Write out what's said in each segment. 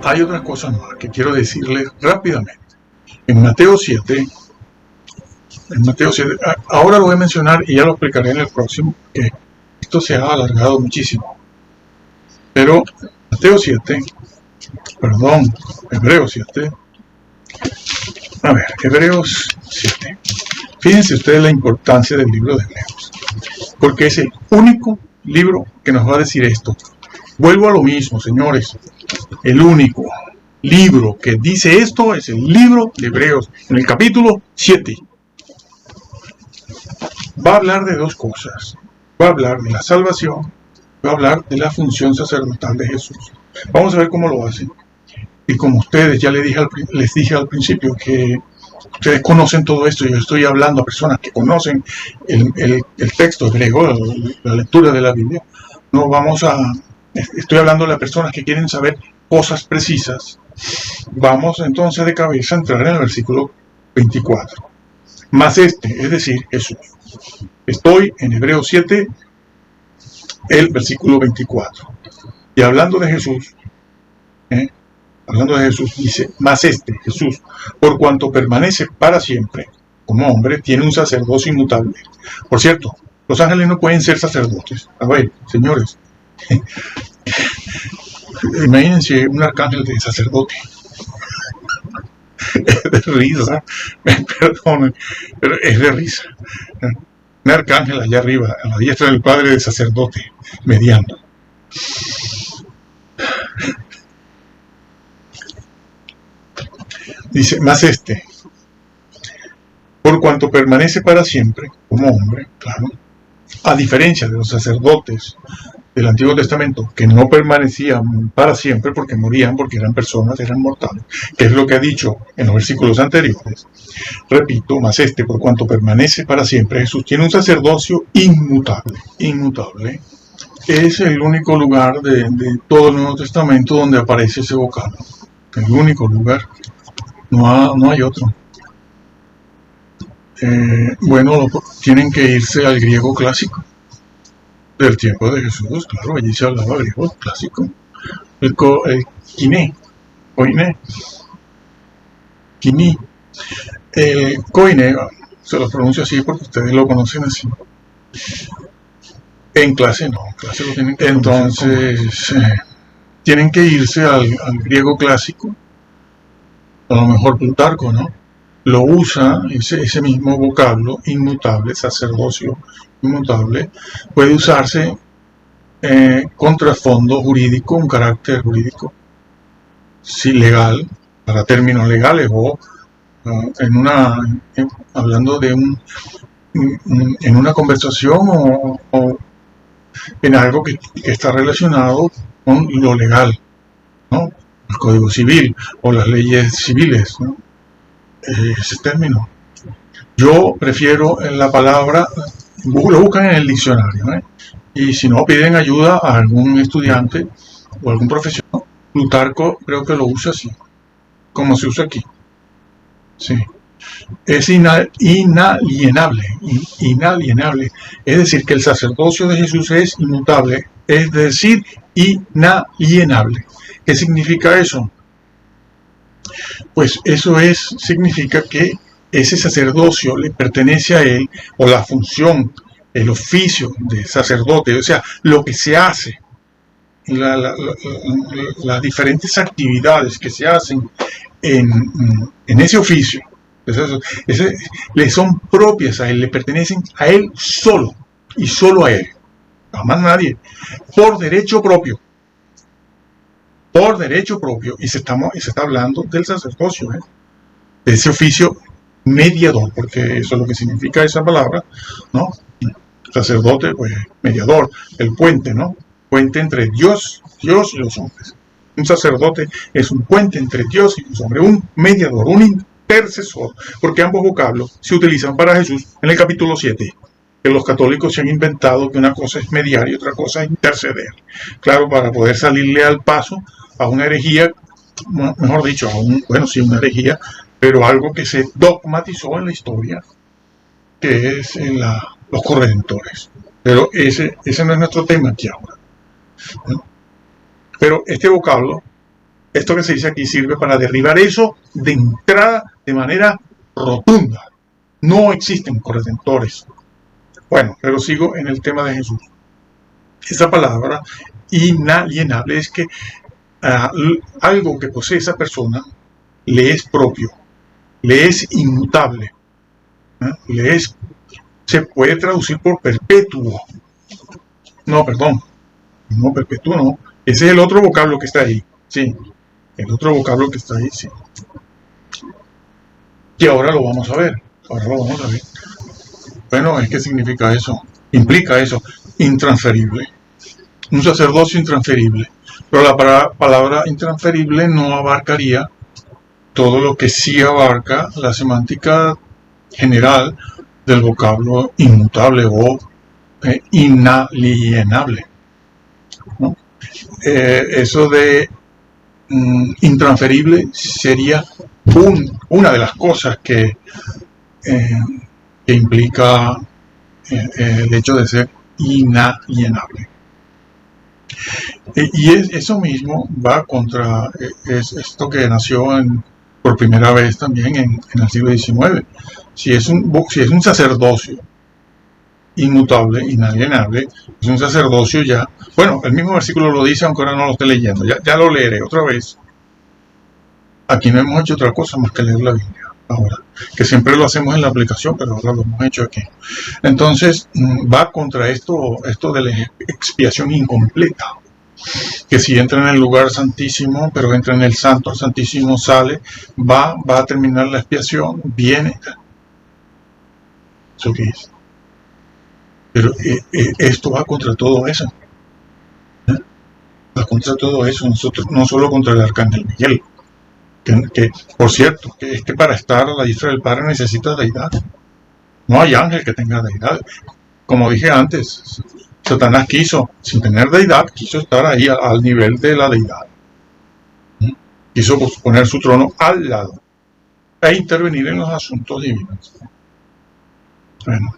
hay otras cosas más que quiero decirles rápidamente. En Mateo 7, ahora lo voy a mencionar y ya lo explicaré en el próximo, que esto se ha alargado muchísimo. Pero Hebreos 7, fíjense ustedes la importancia del libro de Hebreos, porque es el único libro que nos va a decir esto. Vuelvo a lo mismo, señores, el único libro que dice esto es el libro de Hebreos, en el capítulo 7. Va a hablar de dos cosas, va a hablar de la salvación, va a hablar de la función sacerdotal de Jesús. Vamos a ver cómo lo hace. Y como ustedes, ya les dije al principio que ustedes conocen todo esto, yo estoy hablando a personas que conocen el texto griego, la lectura de la Biblia. Estoy hablando a personas que quieren saber cosas precisas. Vamos entonces de cabeza a entrar en el versículo 24. Más es decir, Jesús. Estoy en Hebreos 7, el versículo 24. Y hablando de Jesús, dice, más Jesús, por cuanto permanece para siempre como hombre, tiene un sacerdocio inmutable. Por cierto, los ángeles no pueden ser sacerdotes. A ver, señores, imagínense un arcángel de sacerdote. Es de risa, perdonen, pero es de risa. Un arcángel allá arriba, a la diestra del Padre, de sacerdote, mediando. Dice, más por cuanto permanece para siempre como hombre, claro, a diferencia de los sacerdotes del Antiguo Testamento, que no permanecían para siempre porque morían, porque eran personas, eran mortales, que es lo que ha dicho en los versículos anteriores. Repito, más por cuanto permanece para siempre, Jesús tiene un sacerdocio inmutable. Es el único lugar de todo el Nuevo Testamento donde aparece ese vocablo. El único lugar. No hay otro. Tienen que irse al griego clásico. Del tiempo de Jesús, claro, allí se hablaba griego clásico. El koiné. El koiné, se lo pronuncio así porque ustedes lo conocen así. En clase no, en clase lo tienen que entonces tienen que irse al griego clásico. A lo mejor Plutarco, ¿no? Lo usa, ese mismo vocablo, inmutable, sacerdocio inmutable, puede usarse con trasfondo jurídico, un carácter jurídico, sí, legal, para términos legales, o hablando de en una conversación o en algo que está relacionado con lo legal, ¿no? El Código Civil o las leyes civiles, ¿no? Ese término. Yo prefiero la palabra, lo buscan en el diccionario, y si no, piden ayuda a algún estudiante o algún profesional. Plutarco creo que lo usa así, como se usa aquí. Sí. Es inalienable. Es decir, que el sacerdocio de Jesús es inmutable, es decir, inalienable. ¿Qué significa eso? Pues eso significa que ese sacerdocio le pertenece a él, o la función, el oficio de sacerdote, o sea, lo que se hace, las diferentes actividades que se hacen en ese oficio, le son propias a él, le pertenecen a él solo, y solo a él, jamás nadie, por derecho propio, y se está hablando del sacerdocio, de ese oficio mediador, porque eso es lo que significa esa palabra, ¿no? Sacerdote, pues mediador, el puente, ¿no? Puente entre Dios y los hombres. Un sacerdote es un puente entre Dios y los hombres, un mediador, un intercesor, porque ambos vocablos se utilizan para Jesús en el capítulo 7. Que los católicos se han inventado que una cosa es mediar y otra cosa es interceder. Claro, para poder salirle al paso a una herejía, mejor dicho, una herejía, pero algo que se dogmatizó en la historia, que es los corredentores. Pero ese no es nuestro tema aquí ahora. Pero este vocablo esto que se dice aquí sirve para derribar eso de entrada de manera rotunda. No existen corredentores. Bueno, pero sigo en el tema de Jesús. Esa palabra inalienable es que algo que posee esa persona le es propio, le es inmutable, se puede traducir por perpetuo. No, perdón, no perpetuo, no. Ese es el otro vocablo que está ahí, sí. El otro vocablo que está ahí, sí. Y ahora lo vamos a ver. Bueno, ¿qué significa eso? Implica eso, intransferible. Un sacerdocio intransferible. Pero la palabra intransferible no abarcaría todo lo que sí abarca la semántica general del vocablo inmutable o inalienable, ¿no? Eso de intransferible sería una de las cosas que implica el hecho de ser inalienable. Y eso mismo va contra esto que nació por primera vez también en el siglo XIX. Si es un sacerdocio inmutable, inalienable, es un sacerdocio ya. Bueno, el mismo versículo lo dice, aunque ahora no lo esté leyendo. Ya lo leeré otra vez. Aquí no hemos hecho otra cosa más que leer la Biblia ahora, que siempre lo hacemos en la aplicación, pero ahora lo hemos hecho aquí. Entonces, va contra esto de la expiación incompleta, que si entra en el lugar santísimo, pero entra en el santo, el santísimo sale, va a terminar la expiación, viene. ¿Eso qué es? Pero esto va contra todo eso. Va contra todo eso, no solo contra el arcángel Miguel. Que por cierto, que es que para estar a la diestra del Padre necesita deidad. No hay ángel que tenga deidad. Como dije antes, Satanás quiso, sin tener deidad, quiso estar ahí al nivel de la deidad. Quiso poner su trono al lado e intervenir en los asuntos divinos. Bueno,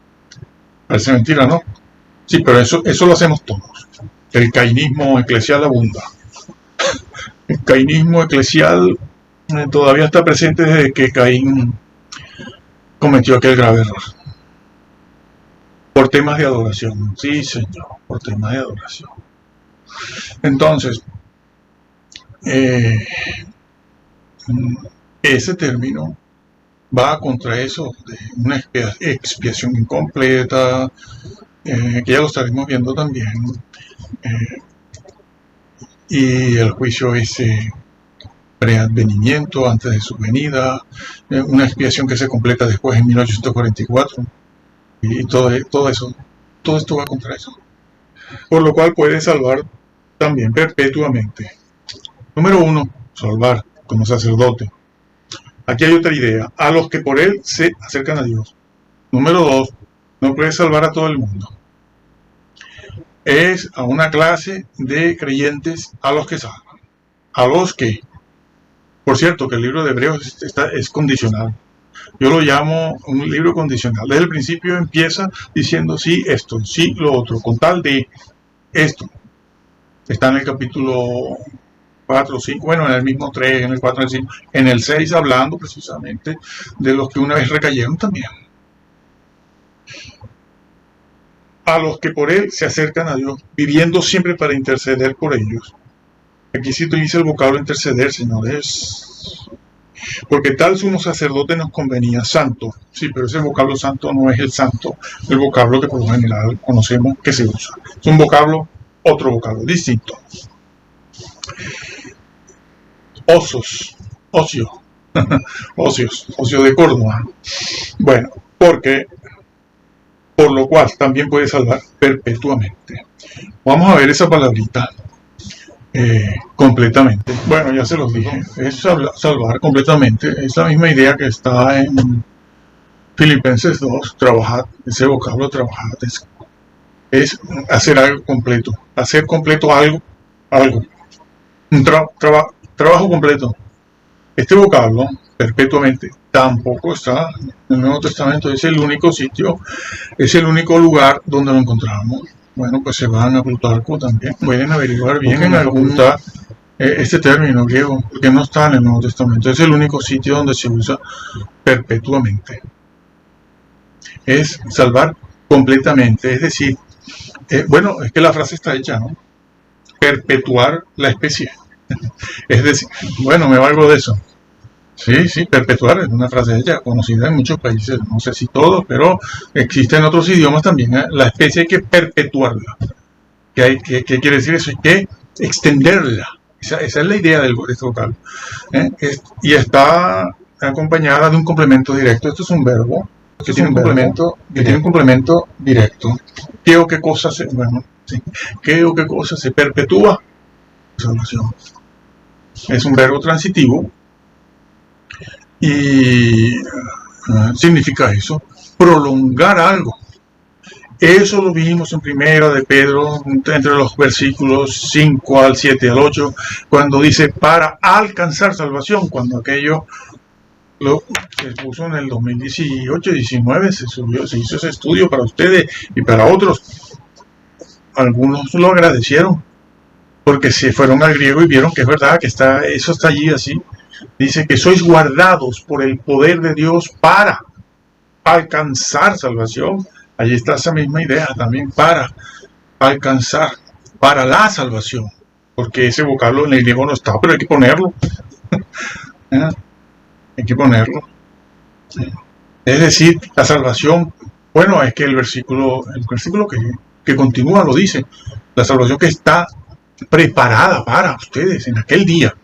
parece mentira, ¿no? Sí, pero eso lo hacemos todos. El cainismo eclesial abunda. El cainismo eclesial todavía está presente desde que Caín cometió aquel grave error. Por temas de adoración. Sí, señor, por temas de adoración. Entonces, ese término va contra eso de una expiación incompleta, que ya lo estaremos viendo también, y el juicio ese preadvenimiento antes de su venida, una expiación que se completa después en 1844, y todo esto va contra eso, por lo cual puede salvar también perpetuamente. Número 1, salvar como sacerdote. Aquí hay otra idea, a los que por él se acercan a Dios. Número 2, no puede salvar a todo el mundo. Es a una clase de creyentes a los que salvan. A los que, por cierto, que el libro de Hebreos es condicional. Yo lo llamo un libro condicional. Desde el principio empieza diciendo sí esto, sí lo otro, con tal de esto. Está en el capítulo 4, 5, bueno, en el mismo 3, en el 4, en el 5, en el 6 hablando precisamente de los que una vez recayeron también. A los que por él se acercan a Dios, viviendo siempre para interceder por ellos. Aquí sí dice el vocablo interceder, señores. Porque tal sumo sacerdote nos convenía, santo. Sí, pero ese vocablo santo no es el santo, el vocablo que por lo general conocemos que se usa. Es un vocablo, otro vocablo, distinto. Ocio de Córdoba. Bueno, por lo cual también puede salvar perpetuamente. Vamos a ver esa palabrita completamente. Bueno, ya se los dije, es salvar completamente. Es la misma idea que está en Filipenses 2, trabajad, ese vocablo trabajad es hacer algo completo, hacer completo algo. Un trabajo completo. Este vocablo, perpetuamente, tampoco está en el Nuevo Testamento. Es el único sitio, es el único lugar donde lo encontramos. Bueno, pues se van a Plutarco también. Pueden averiguar bien en alguna este término griego, que no está en el Nuevo Testamento. Es el único sitio donde se usa perpetuamente. Es salvar completamente, es decir, bueno, es que la frase está hecha, ¿no? Perpetuar la especie. Es decir, bueno, me valgo de eso. Sí, sí, perpetuar es una frase hecha, conocida en muchos países, no sé si todos, pero existe en otros idiomas también. La especie hay que perpetuarla. ¿Qué quiere decir eso? Hay que extenderla. Esa es la idea del vocal. Y está acompañada de un complemento directo. Esto es un verbo que tiene un complemento directo. ¿Qué o qué cosa se, bueno, sí, qué o qué cosa se perpetúa? Salvación. Es un verbo transitivo y significa eso, prolongar algo. Eso lo vimos en Primera de Pedro, entre los versículos 5 al 7 al 8, cuando dice para alcanzar salvación, cuando aquello se puso en el 2018-19, se hizo ese estudio para ustedes y para otros. Algunos lo agradecieron, porque se fueron al griego y vieron que es verdad, que eso está allí así. Dice que sois guardados por el poder de Dios para alcanzar salvación. Allí está esa misma idea también, para alcanzar, para la salvación, porque ese vocablo en el griego no está, pero hay que ponerlo. Hay que ponerlo. Es decir, la salvación, bueno, es que el versículo que continúa lo dice, la salvación que está preparada para ustedes en aquel día.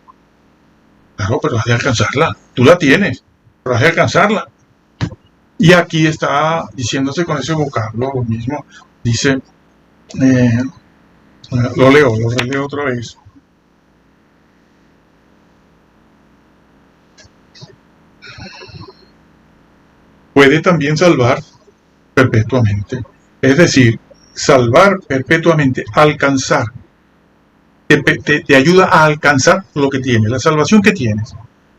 Claro, pero has de alcanzarla, tú la tienes, pero has de alcanzarla. Y aquí está diciéndose con ese vocablo lo mismo. Dice, lo releo otra vez. Puede también salvar perpetuamente. Es decir, salvar perpetuamente, alcanzar. Te ayuda a alcanzar lo que tienes, la salvación que tienes.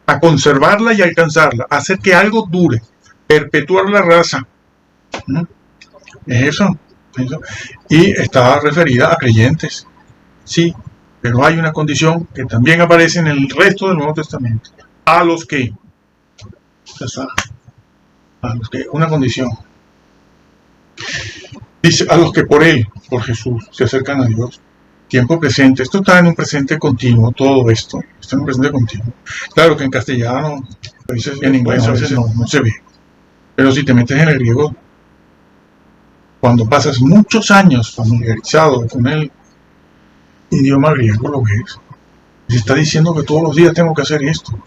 A conservarla y alcanzarla. A hacer que algo dure. Perpetuar la raza. Es eso. Y está referida a creyentes. Sí, pero hay una condición que también aparece en el resto del Nuevo Testamento. A los que, una condición. Dice, a los que por Él, por Jesús, se acercan a Dios. Tiempo presente. Esto está en un presente continuo, todo esto. Está en un presente continuo. Claro que en castellano, a veces, en inglés a veces no se ve. Pero si te metes en el griego, cuando pasas muchos años familiarizado con el idioma griego, lo ves. Se está diciendo que todos los días tengo que hacer esto.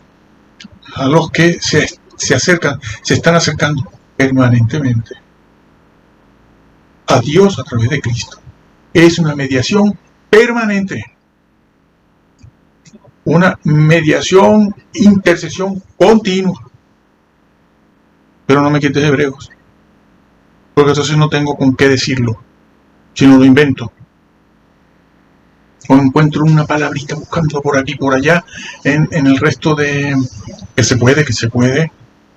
A los que se acercan, se están acercando permanentemente a Dios a través de Cristo. Es una mediación permanente. Una mediación, intercesión continua. Pero no me quites Hebreos, porque entonces no tengo con qué decirlo, sino lo invento. O encuentro una palabrita buscando por aquí, por allá, en el resto de... que se puede,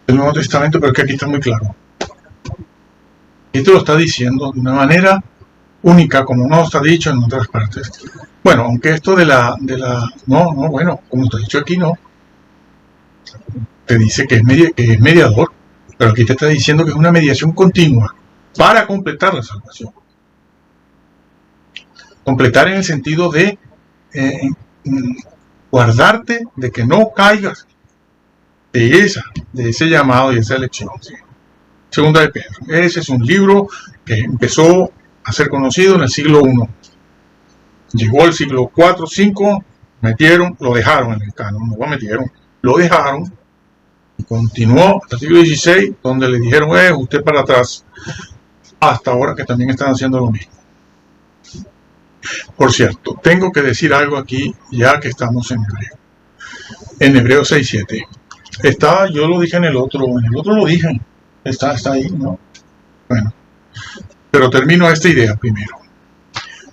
del Nuevo Testamento, pero que aquí está muy claro. Esto lo está diciendo de una manera única, como no está dicho en otras partes. Bueno, aunque esto bueno, como está dicho aquí, no. Te dice que es mediador. Pero aquí te está diciendo que es una mediación continua para completar la salvación. Completar en el sentido de guardarte de que no caigas de ese llamado y esa elección. ¿Sí? Segunda de Pedro. Ese es un libro que empezó a ser conocido en el siglo I. Llegó al siglo IV, V, lo dejaron en el canon, no lo metieron, lo dejaron. Continuó hasta el siglo XVI, donde le dijeron, usted para atrás, hasta ahora que también están haciendo lo mismo. Por cierto, tengo que decir algo aquí, ya que estamos en Hebreo. En Hebreo 6:7. Yo lo dije en el otro lo dije, está ahí, ¿no? Bueno, pero termino esta idea primero.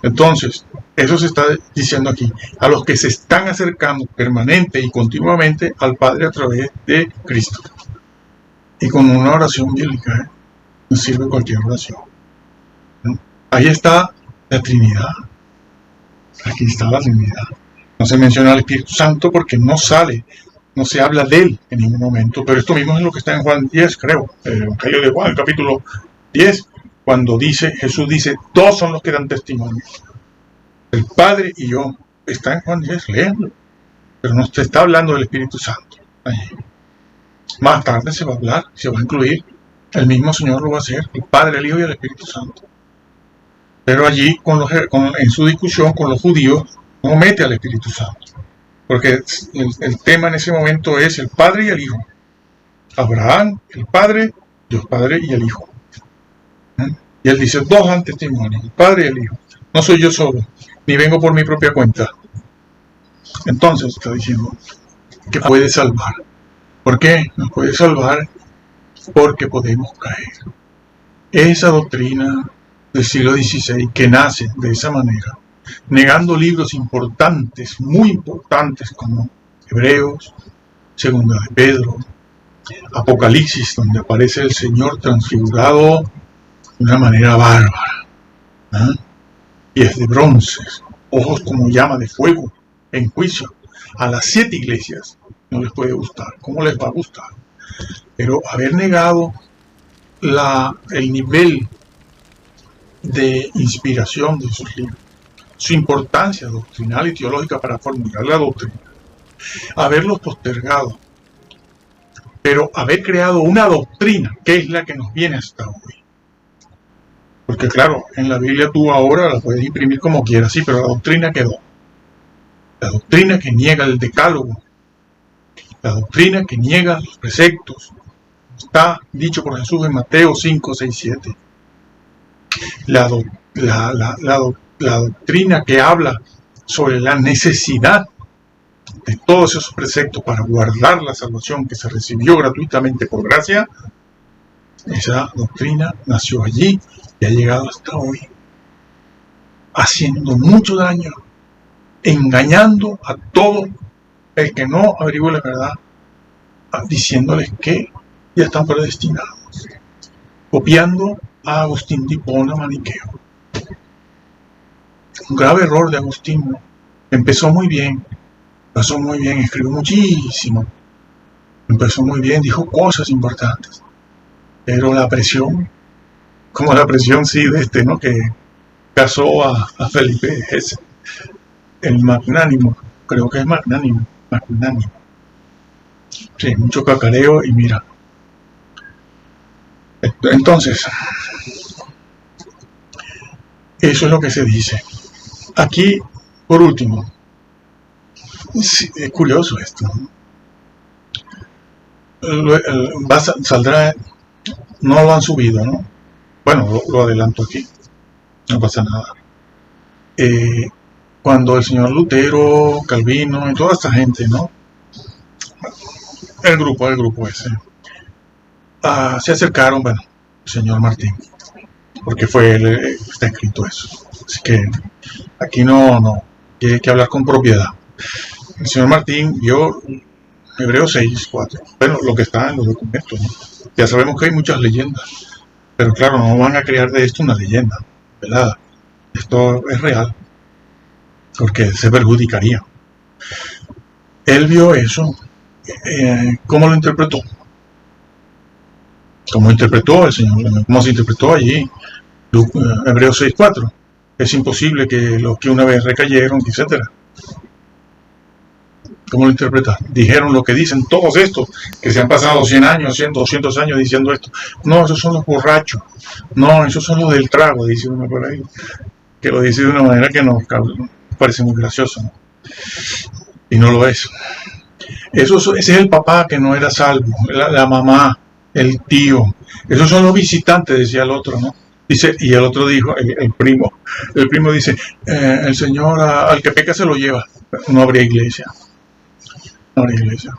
Entonces, eso se está diciendo aquí, a los que se están acercando permanente y continuamente al Padre a través de Cristo. Y con una oración bíblica, no sirve cualquier oración. ¿No? Ahí está la Trinidad. Aquí está la Trinidad. No se menciona al Espíritu Santo porque no sale, no se habla de él en ningún momento. Pero esto mismo es lo que está en Juan 10, creo, el Evangelio de Juan, capítulo 10, cuando Jesús dice, dos son los que dan testimonio, el Padre y yo. Está en Juan 10, léanlo. Pero no se está hablando del Espíritu Santo. Allí. Más tarde se va a hablar, se va a incluir. El mismo Señor lo va a hacer, el Padre, el Hijo y el Espíritu Santo. Pero allí, en su discusión con los judíos, no mete al Espíritu Santo. Porque el tema en ese momento es el Padre y el Hijo. Abraham, el Padre, Dios Padre y el Hijo. Y él dice, dos dan testimonio, el Padre y el Hijo. No soy yo solo, ni vengo por mi propia cuenta. Entonces está diciendo que puede salvar. ¿Por qué? Nos puede salvar porque podemos caer. Esa doctrina del siglo XVI que nace de esa manera, negando libros importantes, muy importantes como Hebreos, Segunda de Pedro, Apocalipsis, donde aparece el Señor transfigurado de una manera bárbara, pies de bronce, ojos como llama de fuego, en juicio. A las 7 iglesias no les puede gustar. ¿Cómo les va a gustar? Pero haber negado el nivel de inspiración de esos libros, su importancia doctrinal y teológica para formular la doctrina, haberlos postergado, pero haber creado una doctrina que es la que nos viene hasta hoy. Porque claro, en la Biblia tú ahora la puedes imprimir como quieras, sí, pero la doctrina quedó. La doctrina que niega el decálogo, la doctrina que niega los preceptos, está dicho por Jesús en Mateo 5, 6, 7. La doctrina que habla sobre la necesidad de todos esos preceptos para guardar la salvación que se recibió gratuitamente por gracia, esa doctrina nació allí y ha llegado hasta hoy, haciendo mucho daño, engañando a todo el que no averigüe la verdad, diciéndoles que ya están predestinados, copiando a Agustín de Hipona maniqueo. Un grave error de Agustín. Empezó muy bien, escribió muchísimo, empezó muy bien, dijo cosas importantes, pero la presión, como la presión de ¿no? Que casó a Felipe ese, el magnánimo, creo que es magnánimo. Sí, mucho cacareo y mira. Entonces, eso es lo que se dice. Aquí, por último, sí, es curioso esto, ¿no? Saldrá, no lo han subido, ¿no? Bueno, lo adelanto aquí, no pasa nada. Cuando el señor Lutero, Calvino y toda esta gente, ¿no? El grupo ese, se acercaron, bueno, el señor Martín, porque fue él, está escrito eso. Así que aquí no hay que hablar con propiedad. El señor Martín vio Hebreos 6, 4, bueno, lo que está en los documentos, ¿no? Ya sabemos que hay muchas leyendas, pero claro, no van a crear de esto una leyenda, ¿verdad? Esto es real, porque se perjudicaría. Él vio eso. ¿Cómo lo interpretó? ¿Cómo interpretó el Señor? ¿Cómo se interpretó allí? Hebreos 6:4. Es imposible que los que una vez recayeron, etcétera. ¿Cómo lo interpreta? Dijeron lo que dicen todos estos, que se han pasado 100 años, 100, 200 años diciendo esto. No, esos son los borrachos. No, esos son los del trago, dice uno por ahí. Que lo dice de una manera que nos parece muy gracioso, ¿no? Y no lo es. Ese es el papá que no era salvo, la mamá, el tío. Esos son los visitantes, decía el otro, ¿no? Dice, y el otro dijo, el primo dice, el Señor al que peca se lo lleva. No habría iglesia. No habría iglesia.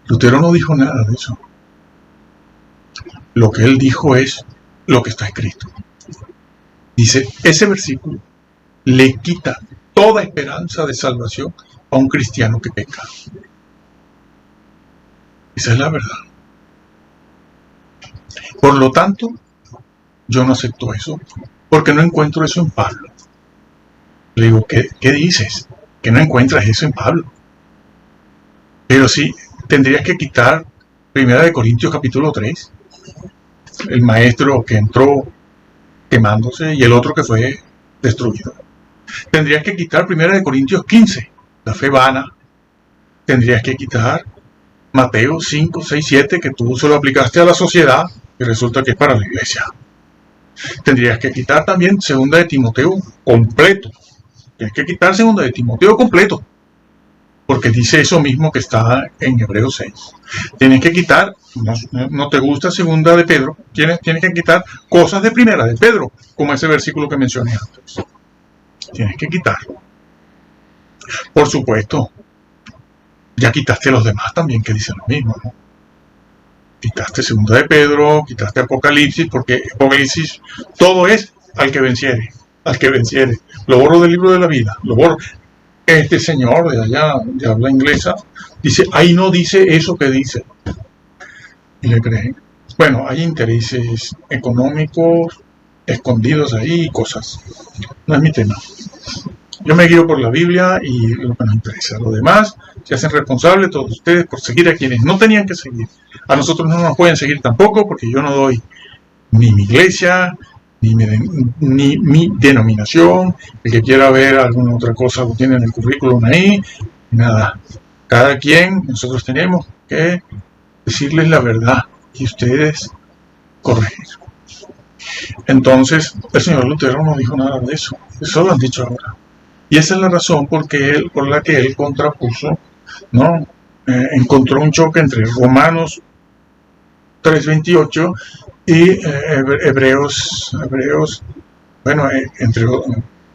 Lutero no dijo nada de eso. Lo que él dijo es lo que está escrito. Dice, ese versículo le quita toda esperanza de salvación a un cristiano que peca. Esa es la verdad. Por lo tanto, yo no acepto eso, porque no encuentro eso en Pablo. Le digo, ¿qué dices? que no encuentras eso en Pablo. Pero sí, tendrías que quitar 1 Corintios capítulo 3, el maestro que entró quemándose y el otro que fue destruido. Tendrías que quitar 1 Corintios 15, la fe vana. Tendrías que quitar Mateo 5, 6, 7, que tú se lo aplicaste a la sociedad y resulta que es para la iglesia. Tendrías que quitar también 2 Timoteo completo. Tienes que quitar 2 Timoteo completo, porque dice eso mismo que está en Hebreos 6. Tienes que quitar, no te gusta 2 Pedro, tienes que quitar cosas de 1 Pedro, como ese versículo que mencioné antes. Tienes que quitarlo. Por supuesto, ya quitaste los demás también que dicen lo mismo, ¿no? Quitaste 2 Pedro, quitaste Apocalipsis, porque Apocalipsis todo es al que venciere, al que venciere. Lo borro del libro de la vida, lo borro. Este señor de allá, de habla inglesa, dice, ahí no dice eso que dice. Y le creen. Bueno, hay intereses económicos escondidos ahí y cosas. No es mi tema. Yo me guío por la Biblia y lo que nos interesa. Lo demás se hacen responsables todos ustedes por seguir a quienes no tenían que seguir. A nosotros no nos pueden seguir tampoco porque yo no doy ni mi iglesia, ni mi denominación. El que quiera ver alguna otra cosa lo tiene en el currículum ahí. Nada. Cada quien, nosotros tenemos que decirles la verdad y ustedes corregir. Entonces, el señor Lutero no dijo nada de eso. Eso lo han dicho ahora. Y esa es la razón por la que él contrapuso, ¿no? Encontró un choque entre Romanos 3:28 y Hebreos, bueno, entre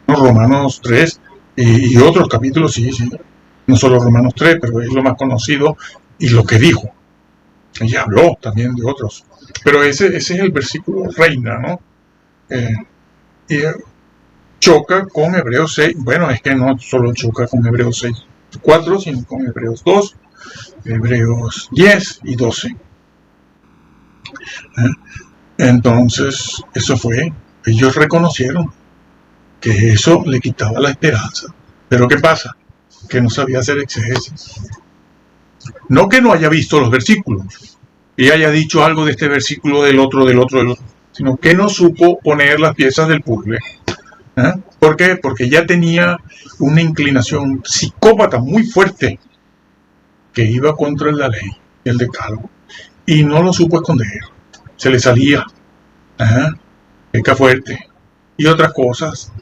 Romanos 3 y otros capítulos, sí, no solo Romanos 3, pero es lo más conocido y lo que dijo. Ella habló también de otros, pero ese es el versículo reina, ¿no? Y choca con Hebreos 6, bueno, es que no solo choca con Hebreos 6:4, sino con Hebreos 2, Hebreos 10 y 12. Entonces, eso fue, ellos reconocieron que eso le quitaba la esperanza. Pero ¿qué pasa? Que no sabía hacer exégesis. No que no haya visto los versículos y haya dicho algo de este versículo, del otro, sino que no supo poner las piezas del puzzle. ¿Por qué? Porque ya tenía una inclinación psicópata muy fuerte que iba contra la ley, el decálogo, y no lo supo esconder. Se le salía, peca fuerte y otras cosas.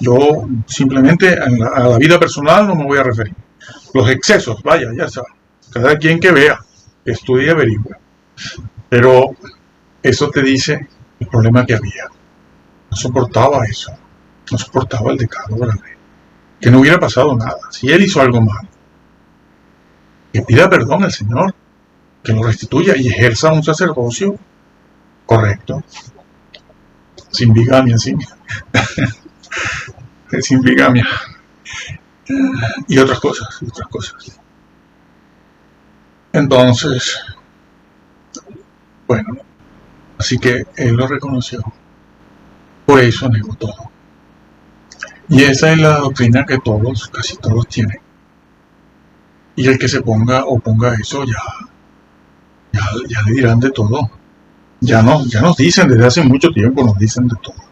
Yo simplemente a la vida personal no me voy a referir. Los excesos, vaya, ya saben. Cada quien que vea, que estudie y averigüe. Pero eso te dice el problema que había. No soportaba eso. No soportaba el decálogo de la ley. Que no hubiera pasado nada. Si él hizo algo mal, que pida perdón al Señor, que lo restituya y ejerza un sacerdocio correcto. Sin bigamia, sin bigamia. Y otras cosas. Entonces, bueno, así que él lo reconoció. Por eso negó todo. Y esa es la doctrina que casi todos tienen. Y el que se oponga a eso, ya le dirán de todo. Ya nos dicen desde hace mucho tiempo, nos dicen de todo.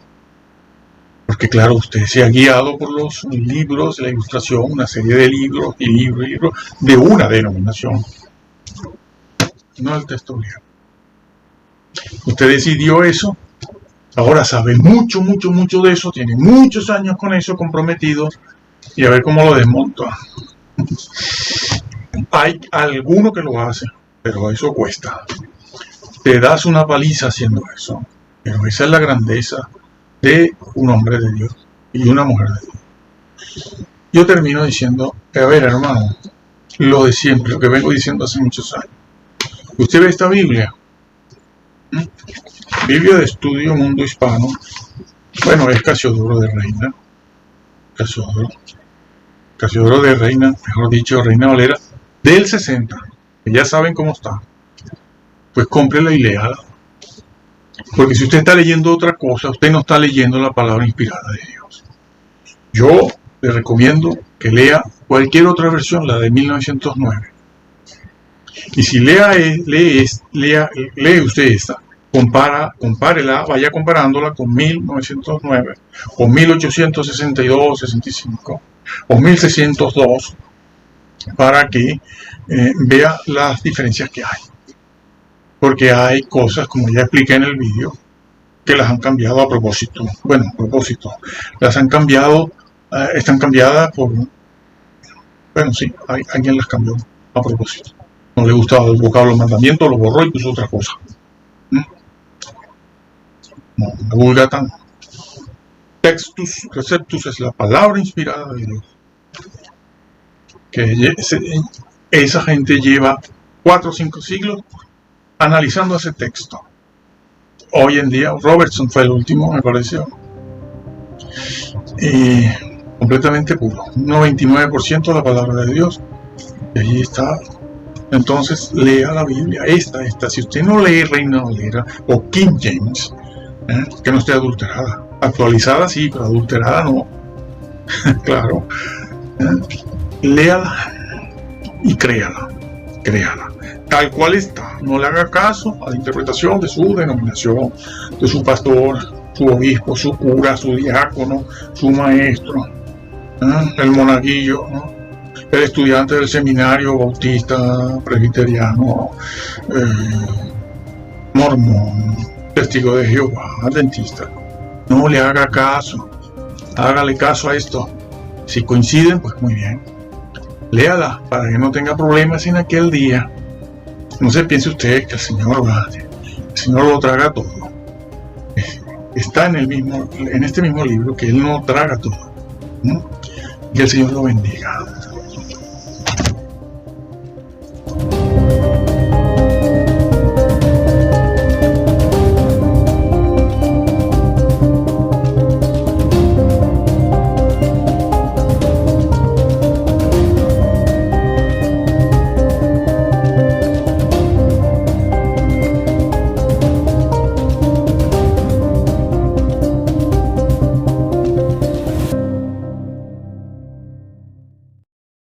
Porque claro, usted se ha guiado por los libros, la ilustración, una serie de libros y libros de una denominación. No el texto griego. Usted decidió eso, ahora sabe mucho de eso, tiene muchos años con eso comprometido y a ver cómo lo desmonta. Hay alguno que lo hace, pero eso cuesta. Te das una paliza haciendo eso, pero esa es la grandeza de un hombre de Dios y una mujer de Dios. Yo termino diciendo, a ver hermano, lo de siempre, lo que vengo diciendo hace muchos años. Usted ve esta Biblia, Biblia de Estudio Mundo Hispano, bueno, es Casiodoro de Reina, Casiodoro de Reina, mejor dicho, Reina Valera, del 60, que ya saben cómo está. Pues cómprela y léala. Porque si usted está leyendo otra cosa, usted no está leyendo la palabra inspirada de Dios. Yo le recomiendo que lea cualquier otra versión, la de 1909. Y si lee usted esta, compárela, vaya comparándola con 1909, o 1862, 65, o 1602, para que vea las diferencias que hay. Porque hay cosas, como ya expliqué en el vídeo, que las han cambiado a propósito. Bueno, a propósito. Las han cambiado, están cambiadas por... Bueno, sí, alguien las cambió a propósito. No le gustaba el vocablo mandamiento, lo borró y puso otra cosa. No, la Vulgata no. Textus Receptus es la palabra inspirada de Dios. Que esa gente lleva 4 o 5 siglos analizando ese texto. Hoy en día, Robertson fue el último, me pareció. Completamente puro. Un 99% de la palabra de Dios. Y allí está. Entonces, lea la Biblia. Esta. Si usted no lee Reina Valera o King James, que no esté adulterada. Actualizada sí, pero adulterada no. Claro. Léala y créala. Tal cual está. No le haga caso a la interpretación de su denominación, de su pastor, su obispo, su cura, su diácono, su maestro, el monaguillo, el estudiante del seminario bautista, presbiteriano, mormón, testigo de Jehová, adventista. No le haga caso. Hágale caso a esto. Si coinciden, pues muy bien. Léala para que no tenga problemas en aquel día. No se piense usted que el Señor lo traga todo. Está en este mismo libro que Él no traga todo. Y el Señor lo bendiga.